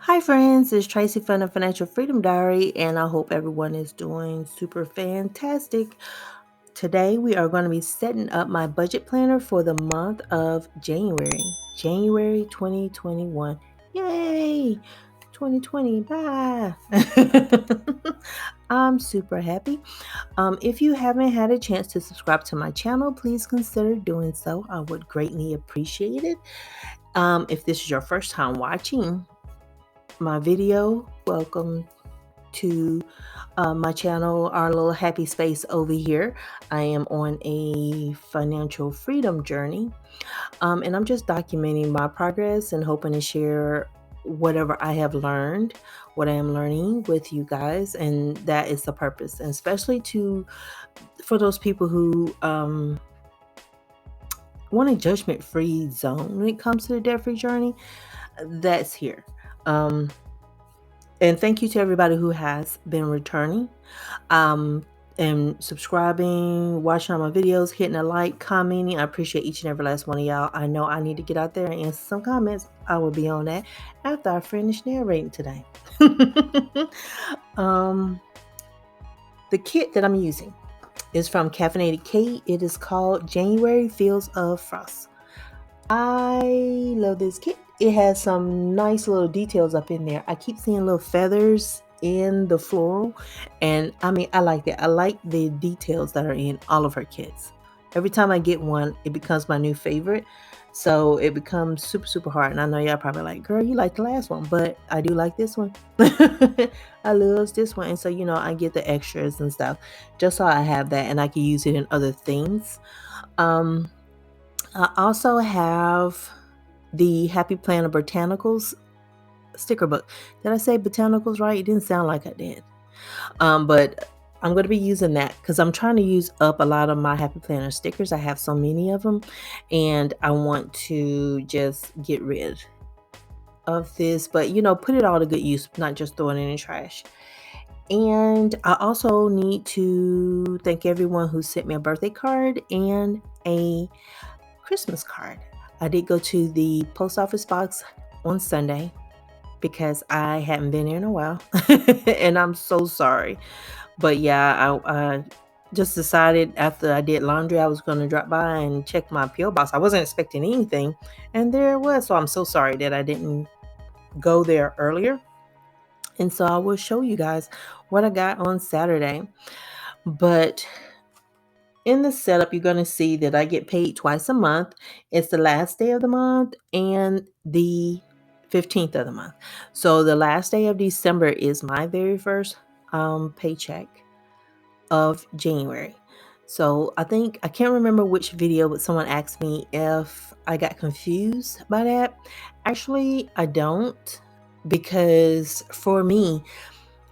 Hi friends, it's Tracy from the Financial Freedom Diary, and I hope everyone is doing super fantastic. Today we are going to be setting up my budget planner for the month of January 2021. Yay! 2020, bye! I'm super happy. If you haven't had a chance to subscribe to my channel, please consider doing so. I would greatly appreciate it. If this is your first time watching my video, welcome to my channel, our little happy space over here. I am on a financial freedom journey, and I'm just documenting my progress and hoping to share whatever I have learned, what I am learning with you guys, and that is the purpose. And especially for those people who want a judgment-free zone when it comes to the debt-free journey, that's here. And thank you to everybody who has been returning, and subscribing, watching all my videos, hitting a like, commenting. I appreciate each and every last one of y'all. I know I need to get out there and answer some comments. I will be on that after I finish narrating today. The kit that I'm using is from Caffeinated Cait. It is called January Fields of Frost. I love this kit. It has some nice little details up in there. I keep seeing little feathers in the floral, and I like that. I like the details that are in all of her kits. Every time I get one, it becomes my new favorite. So it becomes super, super hard. And I know y'all probably like, girl, you like the last one, but I do like this one. I love this one. And so, I get the extras and stuff just so I have that and I can use it in other things. I also have the Happy Planner Botanicals sticker book. Did I say Botanicals right? It didn't sound like I did. But I'm going to be using that because I'm trying to use up a lot of my Happy Planner stickers. I have so many of them, and I want to just get rid of this, but put it all to good use, not just throw it in the trash. And I also need to thank everyone who sent me a birthday card and a Christmas card. I did go to the post office box on Sunday because I hadn't been there in a while and I'm so sorry. But yeah, I just decided after I did laundry, I was going to drop by and check my P.O. box. I wasn't expecting anything, and there it was. So I'm so sorry that I didn't go there earlier. And so I will show you guys what I got on Saturday. But in the setup, you're going to see that I get paid twice a month. It's the last day of the month and the 15th of the month. So the last day of December is my very first paycheck of January. So I can't remember which video, but someone asked me if I got confused by that. Actually, I don't, because for me,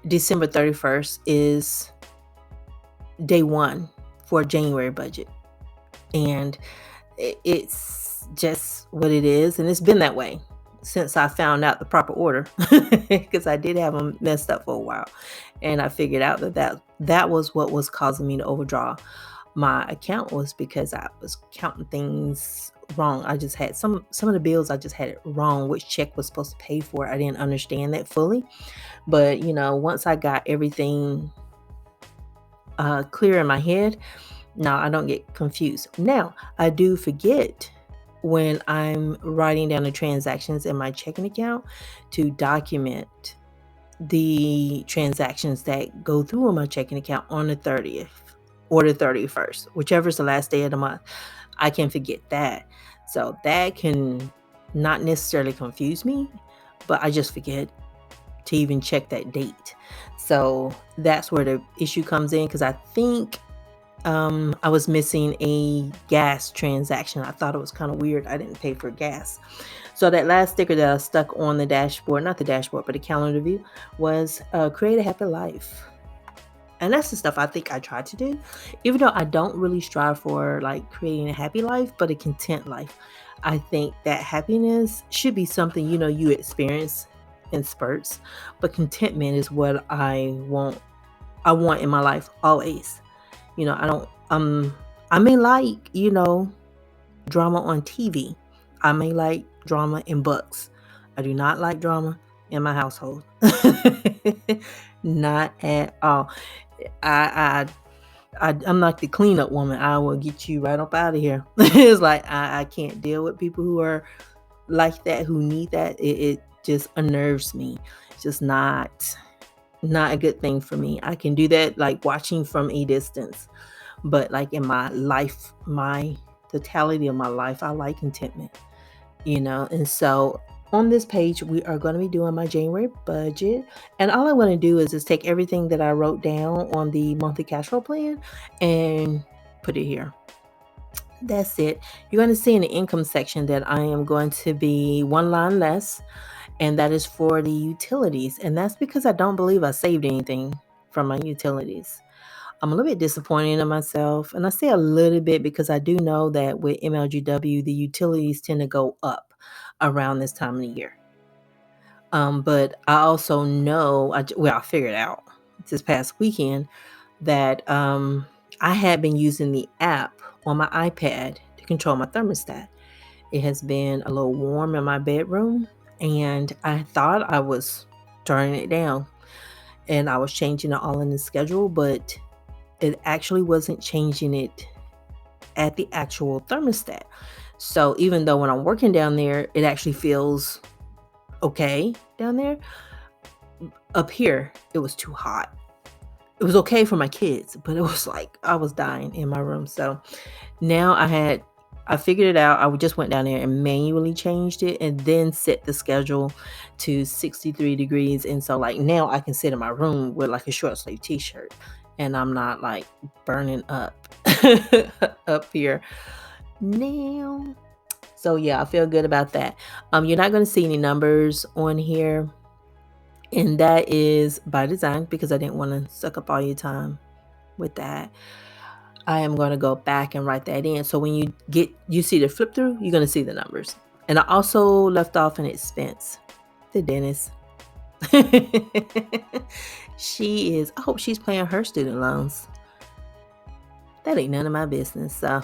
December 31st is day one for a January budget. And it's just what it is. And it's been that way since I found out the proper order, because I did have them messed up for a while. And I figured out that was what was causing me to overdraw my account, was because I was counting things wrong. I just had some of the bills, I just had it wrong, which check was supposed to pay for. I didn't understand that fully. But, once I got everything clear in my head, now I don't get confused. Now, I do forget when I'm writing down the transactions in my checking account to document the transactions that go through on my checking account on the 30th or the 31st, whichever is the last day of the month. I can forget that. So that can not necessarily confuse me, but I just forget to even check that date. So that's where the issue comes in, because I think I was missing a gas transaction. I thought it was kind of weird. I didn't pay for gas. So that last sticker that I stuck on the dashboard, not the dashboard, but the calendar view, was create a happy life. And that's the stuff I think I try to do, even though I don't really strive for like creating a happy life, but a content life. I think that happiness should be something, you experience in spurts, but contentment is what I want in my life always. I may like, drama on TV. I may like drama in books. I do not like drama in my household. Not at all. I'm like the cleanup woman. I will get you right up out of here. It's like I can't deal with people who are like that, who need that. It just unnerves me. It's just not a good thing for me. I can do that like watching from a distance, but like in my life, my totality of my life, I like contentment, and so on this page we are going to be doing my January budget, and all I want to do is just take everything that I wrote down on the monthly cash flow plan and put it here. That's it. You're going to see in the income section that I am going to be one line less, and that is for the utilities, and that's because I don't believe I saved anything from my utilities. I'm a little bit disappointed in myself, and I say a little bit because I do know that with MLGW, the utilities tend to go up around this time of the year. But I also know, I figured out this past weekend that I had been using the app on my iPad to control my thermostat. It has been a little warm in my bedroom, and I thought I was turning it down, and I was changing it all in the schedule, but it actually wasn't changing it at the actual thermostat. So even though when I'm working down there, it actually feels okay down there, up here, it was too hot. It was okay for my kids, but it was like I was dying in my room. So now I figured it out. I just went down there and manually changed it and then set the schedule to 63 degrees. And so like now I can sit in my room with like a short sleeve t-shirt and I'm not like burning up up here now. So yeah, I feel good about that. You're not going to see any numbers on here, and that is by design because I didn't want to suck up all your time with that. I am going to go back and write that in. So when you see the flip through, you're going to see the numbers. And I also left off an expense, the dentist. I hope she's paying her student loans. That ain't none of my business. So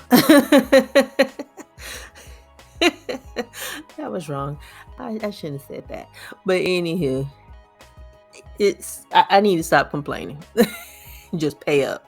that was wrong. I shouldn't have said that. But anywho, I need to stop complaining. Just pay up.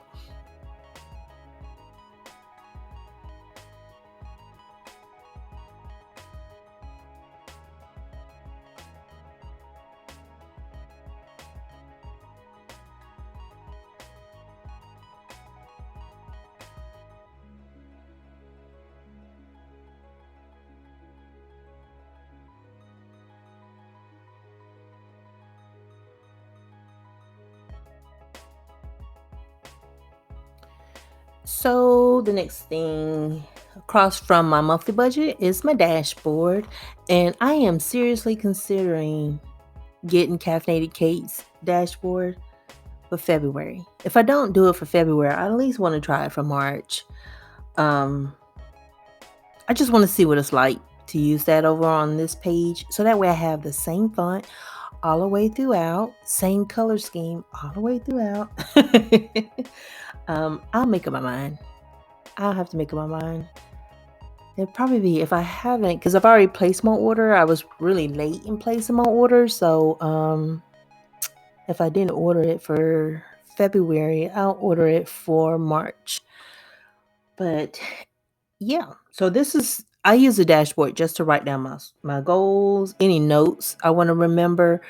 So the next thing across from my monthly budget is my dashboard, and I am seriously considering getting Caffeinated Cait's dashboard for February. If I don't do it for February, I at least want to try it for March. I just want to see what it's like to use that over on this page, so that way I have the same font all the way throughout, same color scheme all the way throughout. I'll make up my mind. I'll have to make up my mind. It'd probably be if I haven't, because I've already placed my order. I was really late in placing my order, so if I didn't order it for February, I'll order it for March. But yeah, so I use a dashboard just to write down my goals, any notes I want to remember,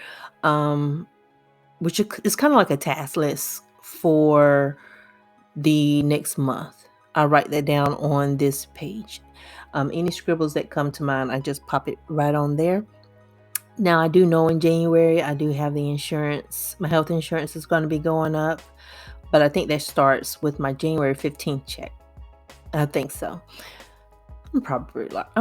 which is kind of like a task list for the next month. I write that down on this page. Any scribbles that come to mind, I just pop it right on there. Now, I do know in January, I do have the insurance. My health insurance is going to be going up, but I think that starts with my January 15th check. I think so. I'm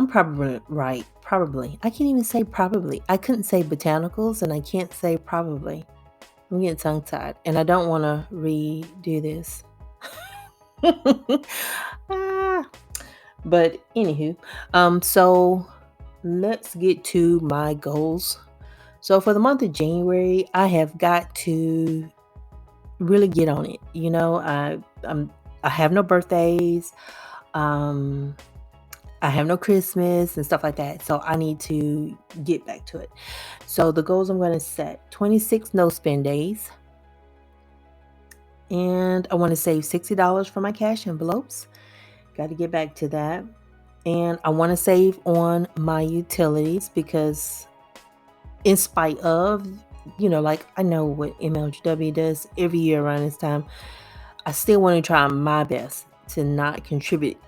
probably right. Probably. I can't even say probably. I couldn't say botanicals, and I can't say probably. I'm getting tongue-tied, and I don't want to redo this. But anywho, so let's get to my goals. So for the month of January, I have got to really get on it. I have no birthdays. I I have no Christmas and stuff like that. So I need to get back to it. So the goals I'm going to set: 26 no spend days. And I want to save $60 for my cash envelopes. Got to get back to that. And I want to save on my utilities because, in spite of, like I know what MLGW does every year around this time, I still want to try my best to not contribute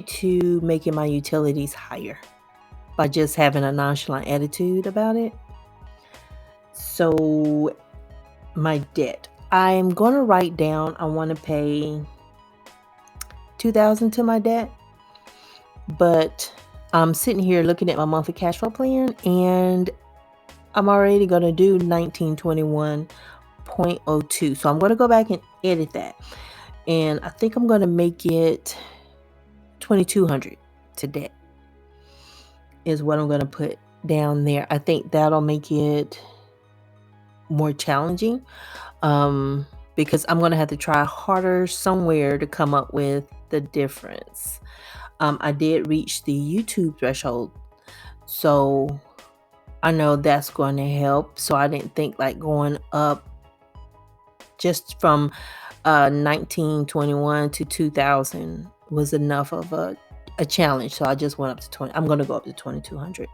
to making my utilities higher by just having a nonchalant attitude about it. So my debt, I'm going to write down, I want to pay $2,000 to my debt, but I'm sitting here looking at my monthly cash flow plan and I'm already going to do 1921.02. So I'm going to go back and edit that. And I think I'm going to make it 2,200 to debt is what I'm going to put down there. I think that'll make it more challenging because I'm going to have to try harder somewhere to come up with the difference. I did reach the YouTube threshold, so I know that's going to help. So I didn't think like going up just from 1921 to 2000 was enough of a challenge. So I just went up to 20. I'm going to go up to 2,200.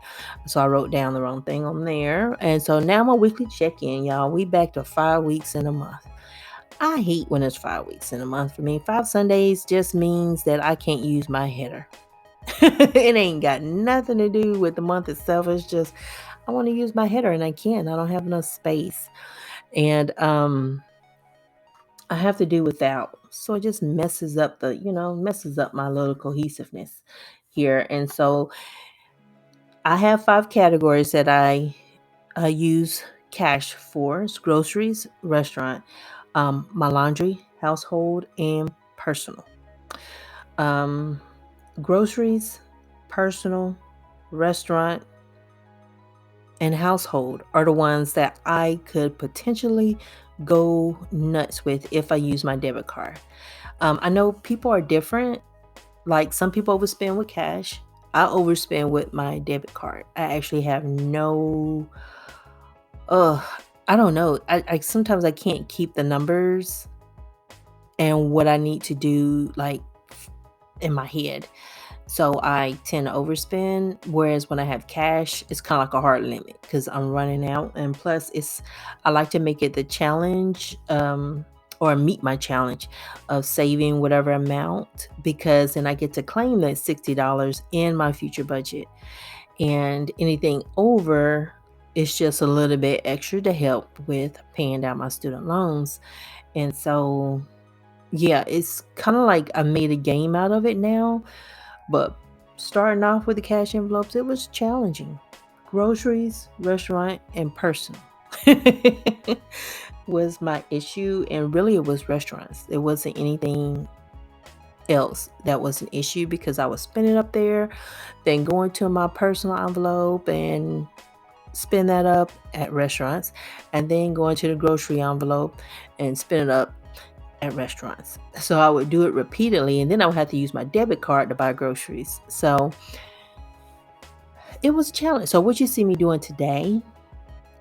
So I wrote down the wrong thing on there. And so now my weekly check-in, y'all, we back to 5 weeks in a month. I hate when it's 5 weeks in a month for me. 5 Sundays just means that I can't use my header. It ain't got nothing to do with the month itself. It's just I want to use my header and I can't. I don't have enough space. And I have to do without. So it just messes up my little cohesiveness here. And so I have 5 categories that I use cash for. It's groceries, restaurant, my laundry, household, and personal. Groceries, personal, restaurant, and household are the ones that I could potentially go nuts with if I use my debit card. I know people are different. Like some people overspend with cash. I overspend with my debit card. I actually have no, I don't know. I sometimes I can't keep the numbers and what I need to do like in my head. So I tend to overspend, whereas when I have cash, it's kind of like a hard limit because I'm running out. And plus, I like to make it the challenge or meet my challenge of saving whatever amount because then I get to claim that $60 in my future budget. And anything over is just a little bit extra to help with paying down my student loans. And so, yeah, it's kind of like I made a game out of it now. But starting off with the cash envelopes, it was challenging. Groceries, restaurant, and personal was my issue. And really, it was restaurants. It wasn't anything else that was an issue because I was spending up there, then going to my personal envelope and spend that up at restaurants, and then going to the grocery envelope and spend it up at restaurants. So I would do it repeatedly and then I would have to use my debit card to buy groceries. So it was a challenge. So what you see me doing today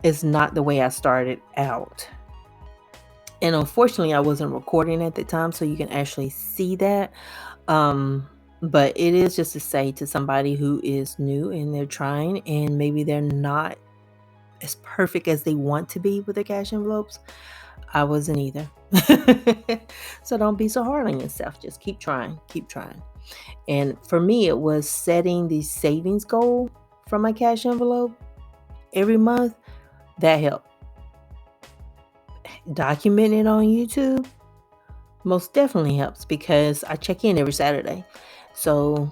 is not the way I started out. And unfortunately, I wasn't recording at the time, so you can actually see that. But it is just to say to somebody who is new and they're trying and maybe they're not as perfect as they want to be with their cash envelopes. I wasn't either. So don't be so hard on yourself. Just keep trying. And for me, it was setting the savings goal from my cash envelope every month. That helped. Documenting it on YouTube most definitely helps because I check in every Saturday. So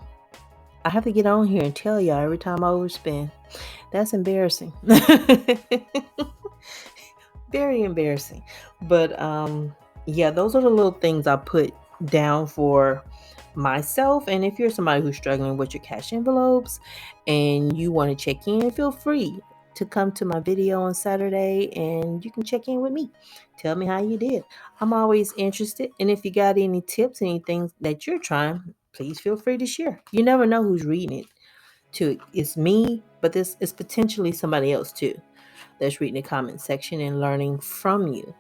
I have to get on here and tell y'all every time I overspend. That's embarrassing. Very embarrassing. But yeah, those are the little things I put down for myself. And if you're somebody who's struggling with your cash envelopes and you want to check in, feel free to come to my video on Saturday and you can check in with me. Tell me how you did. I'm always interested. And if you got any tips, anything that you're trying, please feel free to share. You never know who's reading it too. It's me, but this is potentially somebody else too that's reading the comment section and learning from you.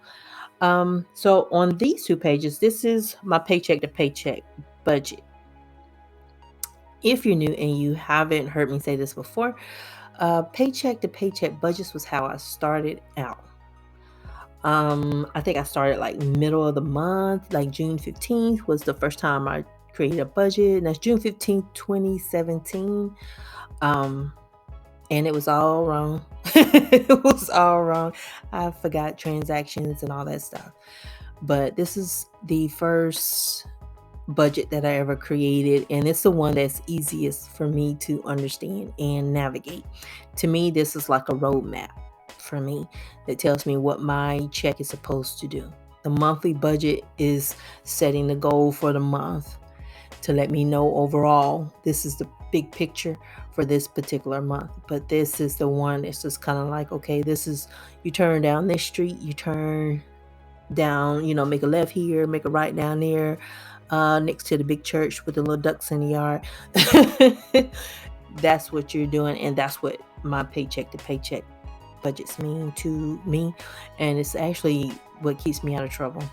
So on these 2 pages, this is my paycheck to paycheck budget. If you're new and you haven't heard me say this before, paycheck to paycheck budgets was how I started out. I think I started like middle of the month, like June 15th was the first time I created a budget. And that's June 15th, 2017. And it was all wrong. It was all wrong. I forgot transactions and all that stuff. But this is the first budget that I ever created, and it's the one that's easiest for me to understand and navigate. To me, this is like a roadmap for me that tells me what my check is supposed to do. The monthly budget is setting the goal for the month to let me know overall this is the big picture for this particular month. But this is the one that's just kind of like, okay, this is, you turn down this street, you turn down, make a left here, make a right down there, next to the big church with the little ducks in the yard. That's what you're doing, and that's what my paycheck to paycheck budgets mean to me, and it's actually what keeps me out of trouble.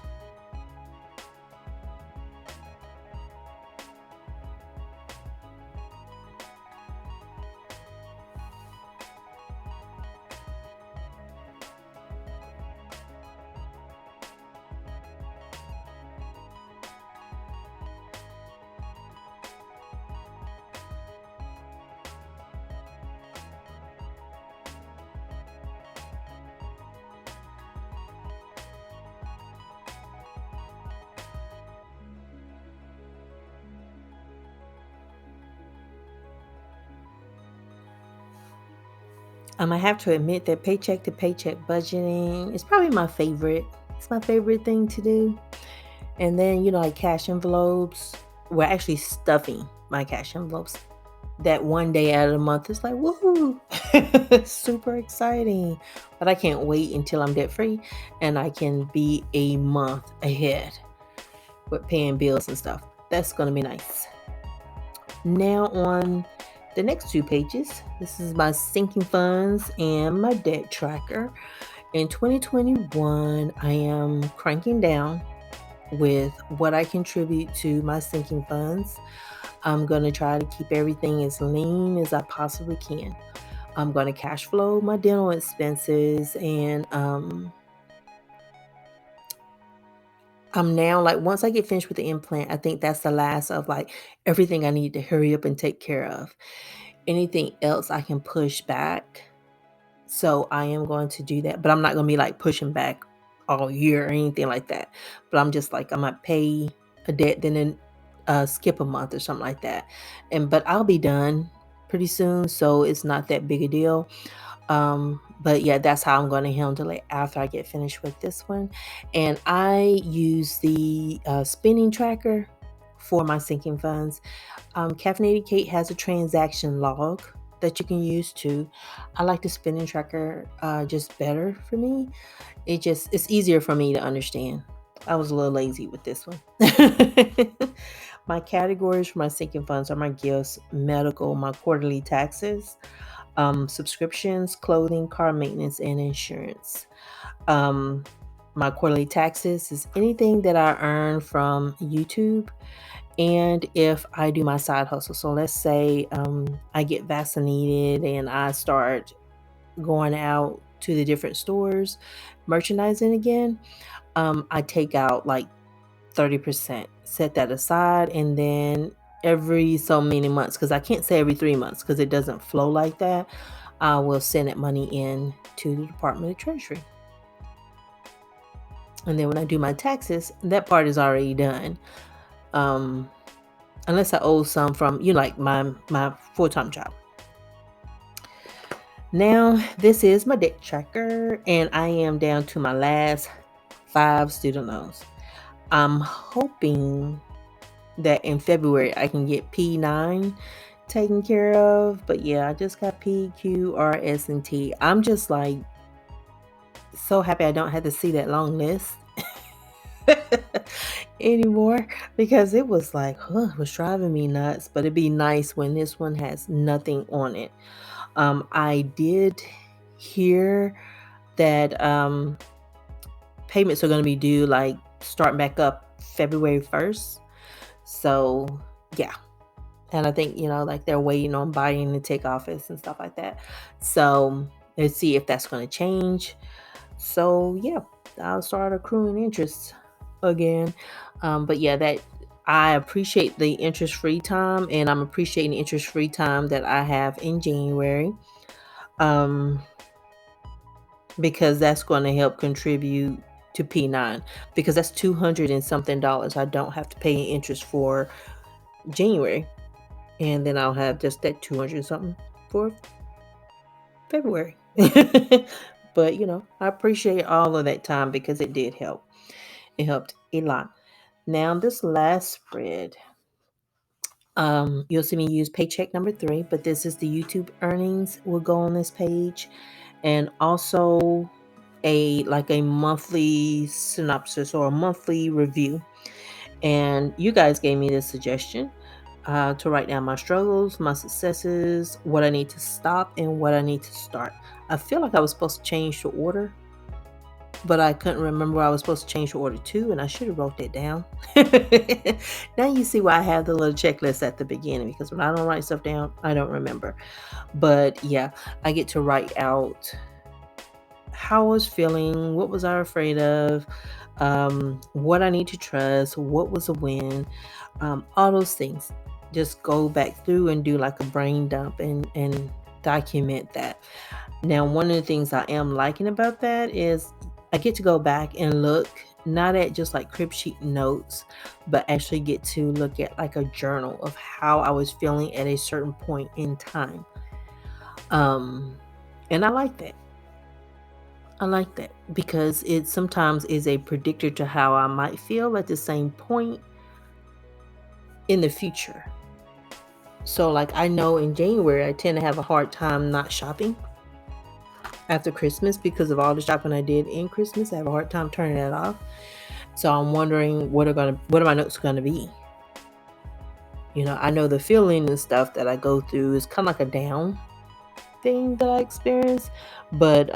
I have to admit that paycheck to paycheck budgeting is probably my favorite. It's my favorite thing to do. And then, like cash envelopes, we're actually stuffing my cash envelopes. That one day out of the month is like, woohoo, super exciting. But I can't wait until I'm debt free and I can be a month ahead with paying bills and stuff. That's going to be nice. Now on the next 2 pages, this is my sinking funds and my debt tracker. In 2021, I am cranking down with what I contribute to my sinking funds. I'm going to try to keep everything as lean as I possibly can. I'm going to cash flow my dental expenses, and I'm now, like, once I get finished with the implant, I think that's the last of like everything I need to hurry up and take care of. Anything else I can push back. So I am going to do that, but I'm not going to be like pushing back all year or anything like that. But I'm just like, I might pay a debt, then skip a month or something like that. But I'll be done pretty soon, so it's not that big a deal. But yeah, that's how I'm going to handle it after I get finished with this one. And I use the spending tracker for my sinking funds. Caffeinated Cait has a transaction log that you can use too. I like the spending tracker just better for me. It's easier for me to understand. I was a little lazy with this one. My categories for my sinking funds are my gifts, medical, my quarterly taxes, subscriptions, clothing, car maintenance, and insurance. My quarterly taxes is anything that I earn from YouTube, and if I do my side hustle. So let's say I get vaccinated and I start going out to the different stores, merchandising again, I take out like 30%, set that aside, and then every so many months, because I can't say every 3 months because it doesn't flow like that, I will send that money in to the Department of Treasury. And then when I do my taxes, that part is already done. Unless I owe some from, like my full-time job. Now, this is my debt tracker, and I am down to my last 5 student loans. I'm hoping that in February I can get P9 taken care of, but yeah, I just got P, Q, R, S, and T. I'm just like so happy I don't have to see that long list. anymore because it was like, it was driving me nuts. But it'd be nice when this one has nothing on it. I did hear that payments are going to be due like start back up February 1st. So, yeah. And I think, like they're waiting on Biden to take office and stuff like that. So, let's see if that's going to change. So, yeah, I'll start accruing interest again. But yeah, that I appreciate the interest-free time, and I'm appreciating the interest-free time that I have in January. Because that's going to help contribute to P9, because that's $200 and something I don't have to pay interest for January, and then I'll have just that 200 something for February. But I appreciate all of that time because it did help. It helped a lot. Now this last spread, you'll see me use paycheck number 3, but this is the YouTube earnings will go on this page, and also a monthly synopsis or a monthly review. And you guys gave me this suggestion to write down my struggles, my successes, what I need to stop, and what I need to start. I feel like I was supposed to change the order, but I couldn't remember what I was supposed to change the order to, and I should have wrote that down. Now you see why I have the little checklist at the beginning, because when I don't write stuff down, I don't remember. But yeah, I get to write out how I was feeling, what was I afraid of, what I need to trust, what was a win, all those things. Just go back through and do like a brain dump and document that. Now, one of the things I am liking about that is I get to go back and look not at just like crib sheet notes, but actually get to look at like a journal of how I was feeling at a certain point in time. And I like that. I like that because it sometimes is a predictor to how I might feel at the same point in the future. So like I know in January, I tend to have a hard time not shopping after Christmas because of all the shopping I did in Christmas. I have a hard time turning that off. So I'm wondering what are my notes going to be? I know the feeling and stuff that I go through is kind of like a down thing that I experience, but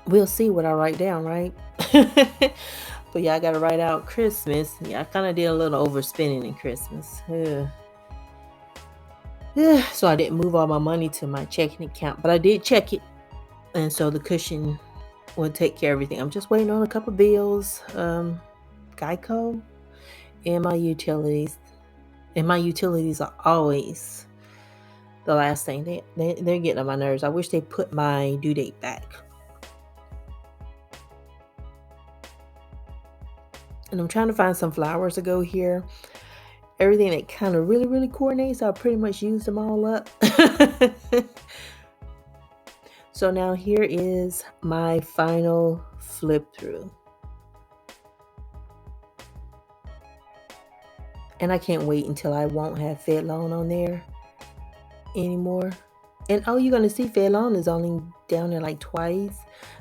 we'll see what I write down, right? But yeah, I got to write out Christmas. Yeah, I kind of did a little overspending in Christmas. So I didn't move all my money to my checking account, but I did check it. And so the cushion will take care of everything. I'm just waiting on a couple bills, Geico, and my utilities. And my utilities are always the last thing. They're getting on my nerves. I wish they put my due date back. And I'm trying to find some flowers to go here. Everything that kind of really, really coordinates, I pretty much used them all up. So now here is my final flip through. And I can't wait until I won't have Fed loan on there anymore. And you're going to see Fed loan is only down there like twice.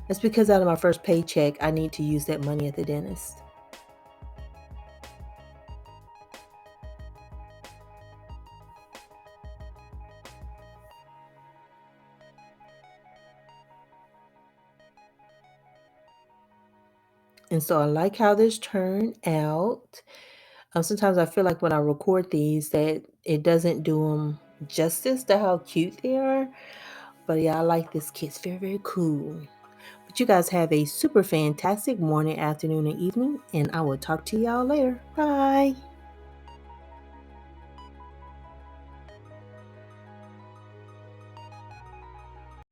That's because out of my first paycheck, I need to use that money at the dentist. And so I like how this turned out. Sometimes I feel like when I record these that it doesn't do them justice to how cute they are. But yeah, I like this kit. It's very, very cool. But you guys have a super fantastic morning, afternoon, and evening. And I will talk to y'all later. Bye.